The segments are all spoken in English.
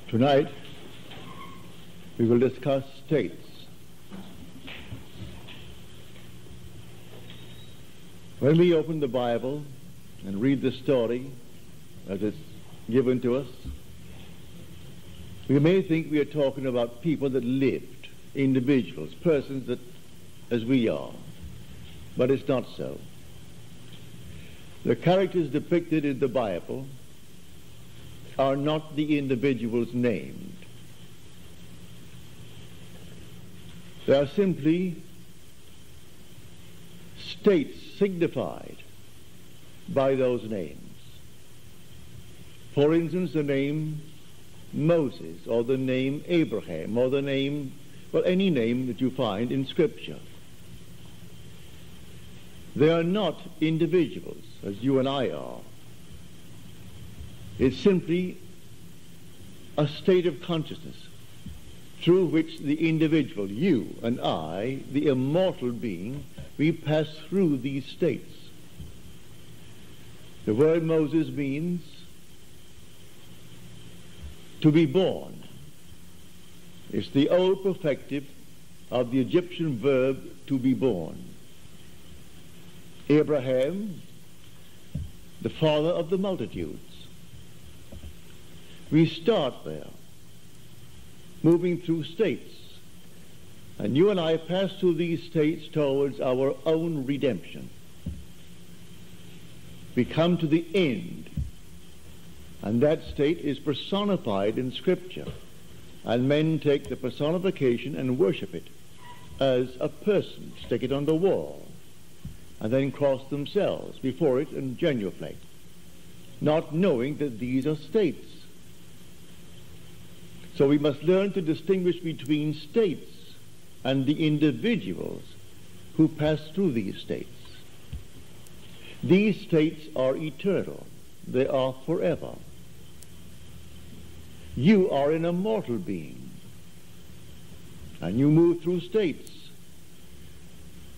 Tonight, we will discuss states. When we open the Bible and read the story as it's given to us, we may think we are talking about people that lived, individuals, persons that, as we are, but it's not so. The characters depicted in the Bible are not the individuals named. They are simply states signified by those names. For instance, the name Moses, or the name Abraham, or the name, well, any name that you find in Scripture. They are not individuals, as you and I are. It's simply a state of consciousness through which the individual, you and I, the immortal being, we pass through these states. The word Moses means to be born. It's the old perfective of the Egyptian verb to be born. Abraham, the father of the multitudes. We start there, moving through states. And you and I pass through these states towards our own redemption. We come to the end, and that state is personified in Scripture. And men take the personification and worship it as a person, stick it on the wall, and then cross themselves before it and genuflect, not knowing that these are states. So we must learn to distinguish between states and the individuals who pass through these states. These states are eternal. They are forever. You are an immortal being, and you move through states.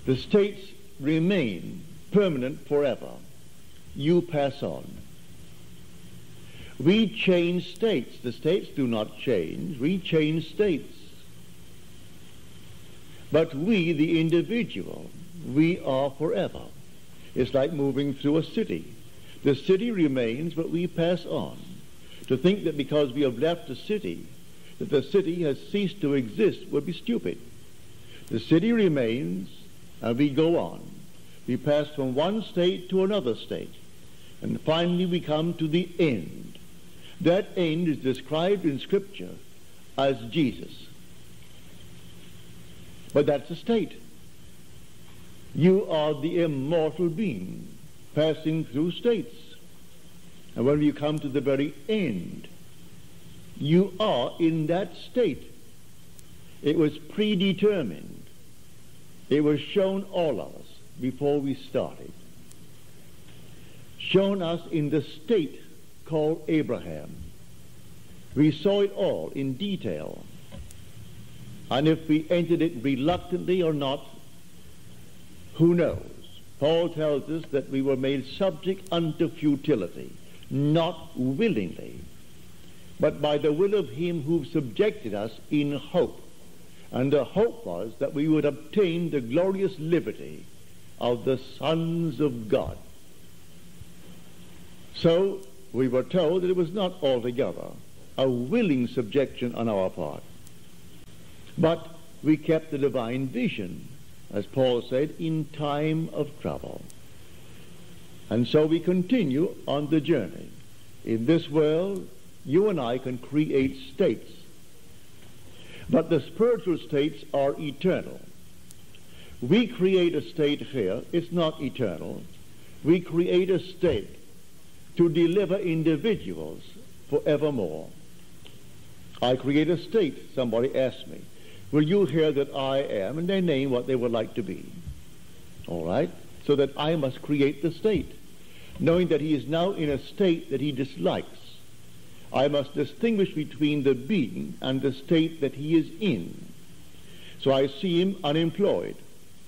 The states remain permanent forever. You pass on. We change states. The states do not change. We change states. But we, the individual, we are forever. It's like moving through a city. The city remains, but we pass on. To think that because we have left the city, that the city has ceased to exist would be stupid. The city remains, and we go on. We pass from one state to another state, and finally we come to the end. That end is described in Scripture as Jesus. But that's a state. You are the immortal being passing through states. And when you come to the very end, you are in that state. It was predetermined. It was shown all of us before we started. Shown us in the state called Abraham. We saw it all in detail. And if we entered it reluctantly or not, who knows? Paul tells us that we were made subject unto futility, not willingly, but by the will of him who subjected us in hope. And the hope was that we would obtain the glorious liberty of the sons of God. So we were told that it was not altogether a willing subjection on our part, but we kept the divine vision, as Paul said, in time of trouble. And so we continue on the journey. In this world, you and I can create states, but the spiritual states are eternal. We create a state here, it's not eternal. We create a state to deliver individuals forevermore. I create a state. Somebody asked me, will you hear that I am? And they name what they would like to be. All right? So that I must create the state. Knowing that he is now in a state that he dislikes, I must distinguish between the being and the state that he is in. So I see him unemployed.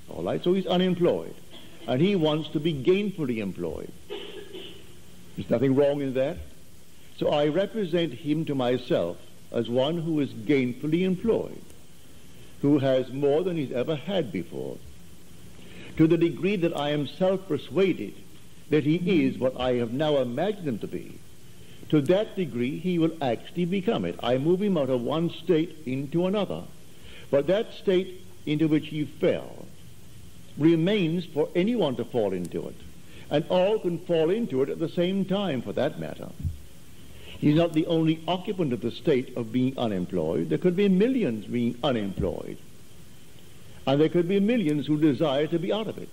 All right? So he's unemployed. And he wants to be gainfully employed. There's nothing wrong in that. So I represent him to myself as one who is gainfully employed, who has more than he's ever had before. To the degree that I am self-persuaded that he is what I have now imagined him to be, to that degree he will actually become it. I move him out of one state into another. But that state into which he fell remains for anyone to fall into it. And all can fall into it at the same time, for that matter. He's not the only occupant of the state of being unemployed. There could be millions being unemployed. And there could be millions who desire to be out of it.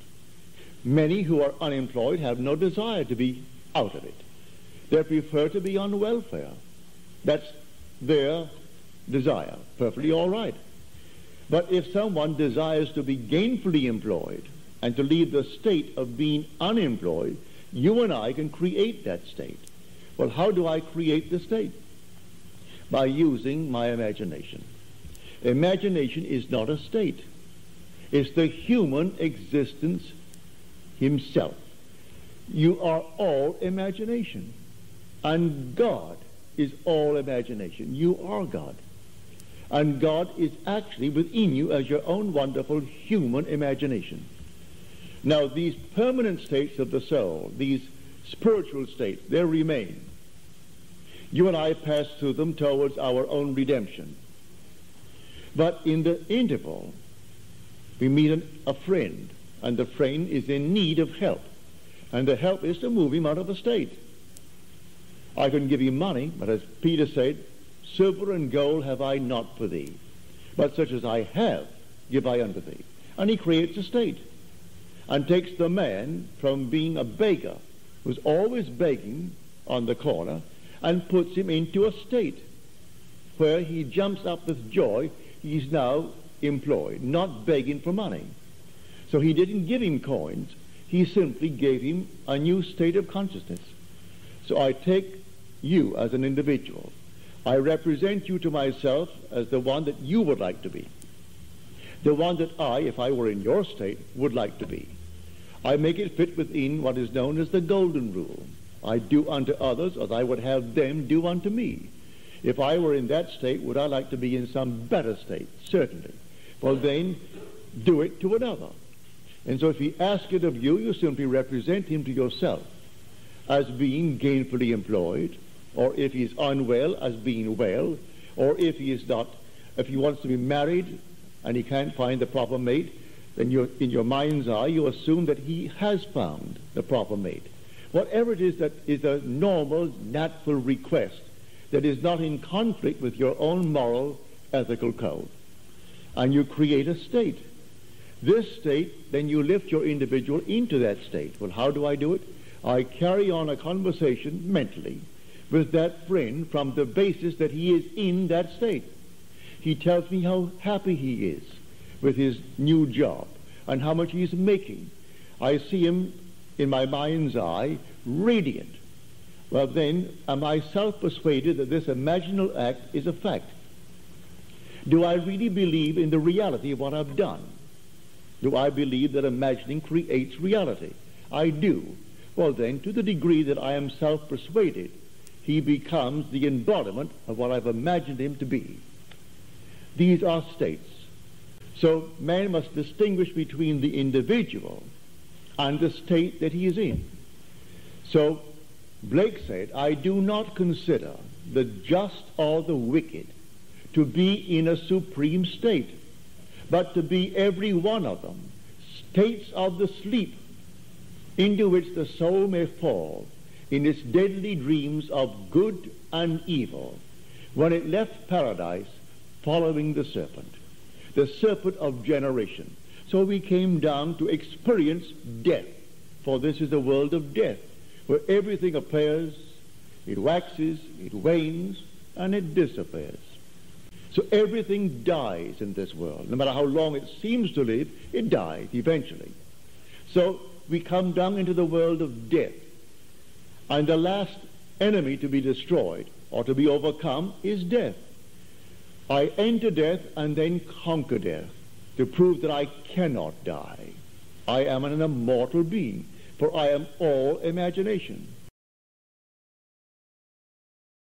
Many who are unemployed have no desire to be out of it. They prefer to be on welfare. That's their desire. Perfectly all right. But if someone desires to be gainfully employed and to leave the state of being unemployed, you and I can create that state. Well, how do I create the state? By using my imagination. Imagination is not a state. It's the human existence himself. You are all imagination. And God is all imagination. You are God. And God is actually within you as your own wonderful human imagination. Now, these permanent states of the soul, these spiritual states, they remain. You and I pass through them towards our own redemption. But in the interval, we meet a friend, and the friend is in need of help. And the help is to move him out of the state. I can give him money, but as Peter said, silver and gold have I not for thee, but such as I have give I unto thee. And he creates a state and takes the man from being a beggar, who's always begging on the corner, and puts him into a state where he jumps up with joy. He's now employed, not begging for money. So he didn't give him coins. He simply gave him a new state of consciousness. So I take you as an individual. I represent you to myself as the one that you would like to be. The one that I, if I were in your state, would like to be. I make it fit within what is known as the golden rule. I do unto others as I would have them do unto me. If I were in that state, would I like to be in some better state? Certainly. Well, then, do it to another. And so if he asks it of you, you simply represent him to yourself as being gainfully employed, or if he is unwell, as being well, or if he is not, if he wants to be married and he can't find the proper mate, then in your mind's eye you assume that he has found the proper mate. Whatever it is that is a normal, natural request that is not in conflict with your own moral, ethical code. And you create a state. This state, then you lift your individual into that state. Well, how do I do it? I carry on a conversation mentally with that friend from the basis that he is in that state. He tells me how happy he is with his new job and how much he's making. I see him in my mind's eye radiant. Well, then, am I self-persuaded that this imaginal act is a fact? Do I really believe in the reality of what I've done? Do I believe that imagining creates reality? I do. Well, then, to the degree that I am self-persuaded, he becomes the embodiment of what I've imagined him to be. These are states. So man must distinguish between the individual and the state that he is in. So Blake said, I do not consider the just or the wicked to be in a supreme state, but to be every one of them states of the sleep into which the soul may fall in its deadly dreams of good and evil, when it left paradise following the serpent of generation. So we came down to experience death, for this is a world of death, where everything appears, it waxes, it wanes, and it disappears. So everything dies in this world. No matter how long it seems to live, it dies eventually. So we come down into the world of death. And the last enemy to be destroyed or to be overcome is death. I enter death and then conquer death to prove that I cannot die. I am an immortal being, for I am all imagination.